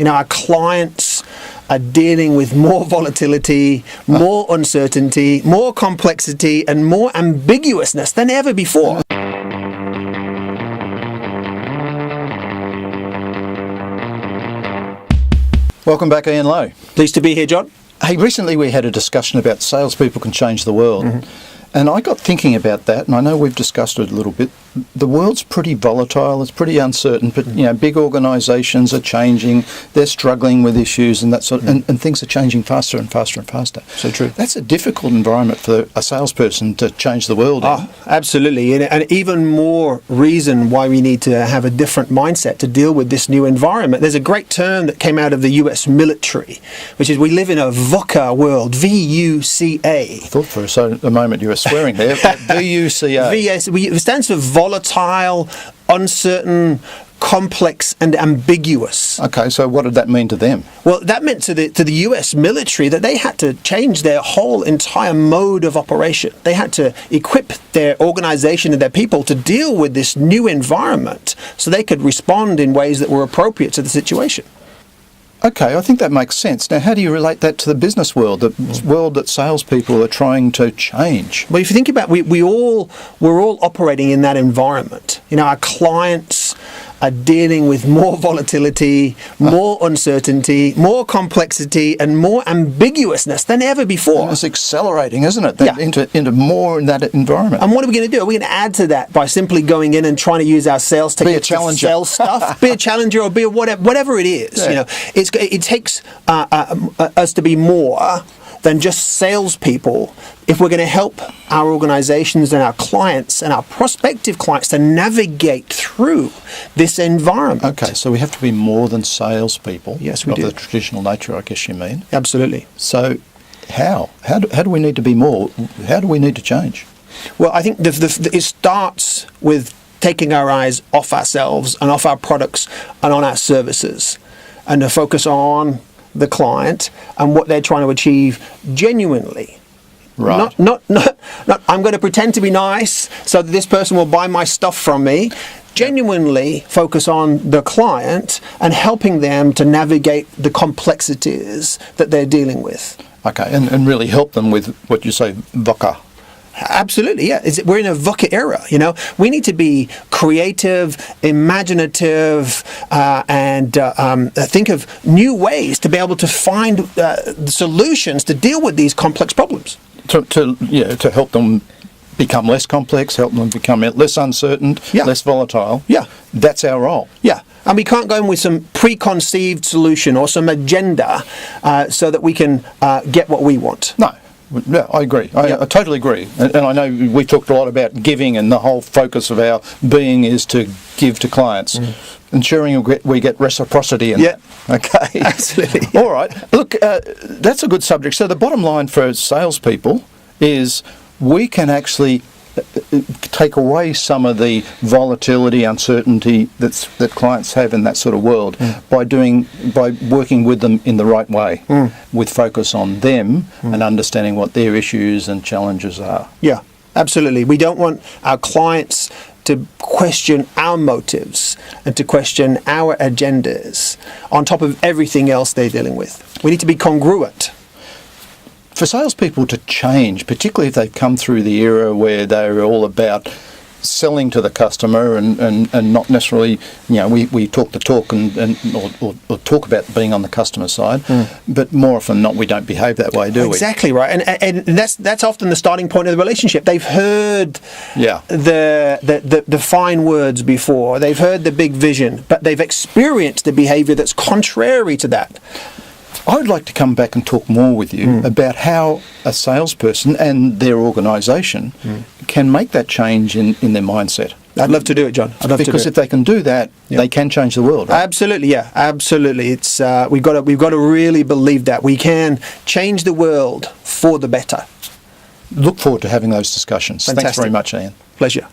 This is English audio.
Our clients are dealing with more volatility, more uncertainty, more complexity, and more ambiguousness than ever before. Welcome back, Ian Lowe. Pleased to be here, John. Hey, recently we had a discussion about salespeople can change the world. And I got thinking about that, and I know we've discussed it a little bit. The world's pretty volatile, it's pretty uncertain, but big organisations are changing, they're struggling with issues and that sort of, and things are changing faster and faster and faster. So true. That's a difficult environment for a salesperson to change the world in. Absolutely, and even more reason why we need to have a different mindset to deal with this new environment. There's a great term that came out of the US military, which is we live in a VUCA world, VUCA. I thought for a moment you were swearing there. VUCA. It stands for volatile, uncertain, complex, and ambiguous. Okay, so what did that mean to them? Well, that meant to the US military that they had to change their whole entire mode of operation. They had to equip their organization and their people to deal with this new environment so they could respond in ways that were appropriate to the situation. Okay, I think that makes sense. Now, how do you relate that to the business world, the world that salespeople are trying to change? Well, if you think about it, we're all operating in that environment. Our clients are dealing with more volatility, more uncertainty, more complexity, and more ambiguousness than ever before. And it's accelerating, isn't it? Into more in that environment. And what are we going to do? Are we going to add to that by simply going in and trying to use our sales techniques to sell stuff? Be a challenger or be whatever it is. Yeah. It takes us to be more than just salespeople if we're going to help our organizations and our clients and our prospective clients to navigate through this environment. Okay, so we have to be more than salespeople. Yes, we do. Of the traditional nature, I guess you mean. Absolutely. So how? How do we need to be more? How do we need to change? Well, I think it starts with taking our eyes off ourselves and off our products and on our services, and to focus on the client and what they're trying to achieve genuinely. Right. Not I'm going to pretend to be nice so that this person will buy my stuff from me. Genuinely focus on the client and helping them to navigate the complexities that they're dealing with. Okay, and really help them with what you say, VUCA. Absolutely, yeah. We're in a VUCA era, We need to be creative, imaginative, and think of new ways to be able to find solutions to deal with these complex problems. To help them become less complex, help them become less uncertain, less volatile. Yeah. That's our role. Yeah. And we can't go in with some preconceived solution or some agenda so that we can get what we want. No. Yeah, I agree. I totally agree. And I know we talked a lot about giving, and the whole focus of our being is to give to clients, ensuring we get reciprocity in that. Okay. Absolutely. All right. Look, that's a good subject. So the bottom line for salespeople is we can actually take away some of the volatility, uncertainty that clients have in that sort of world by working with them in the right way, with focus on them and understanding what their issues and challenges are. Yeah, absolutely. We don't want our clients to question our motives and to question our agendas on top of everything else they're dealing with. We need to be congruent. For salespeople to change, particularly if they've come through the era where they're all about selling to the customer and not necessarily, we talk the talk or talk about being on the customer side, but more often than not we don't behave that way, do we? Exactly right, and that's often the starting point of the relationship. They've heard the fine words before, they've heard the big vision, but they've experienced the behaviour that's contrary to that. I would like to come back and talk more with you about how a salesperson and their organisation can make that change in their mindset. I'd love to do it, John. Because if they can do that, they can change the world. Right? Absolutely, yeah, absolutely. It's we've got to really believe that we can change the world for the better. Look forward to having those discussions. Fantastic. Thanks very much, Ian. Pleasure.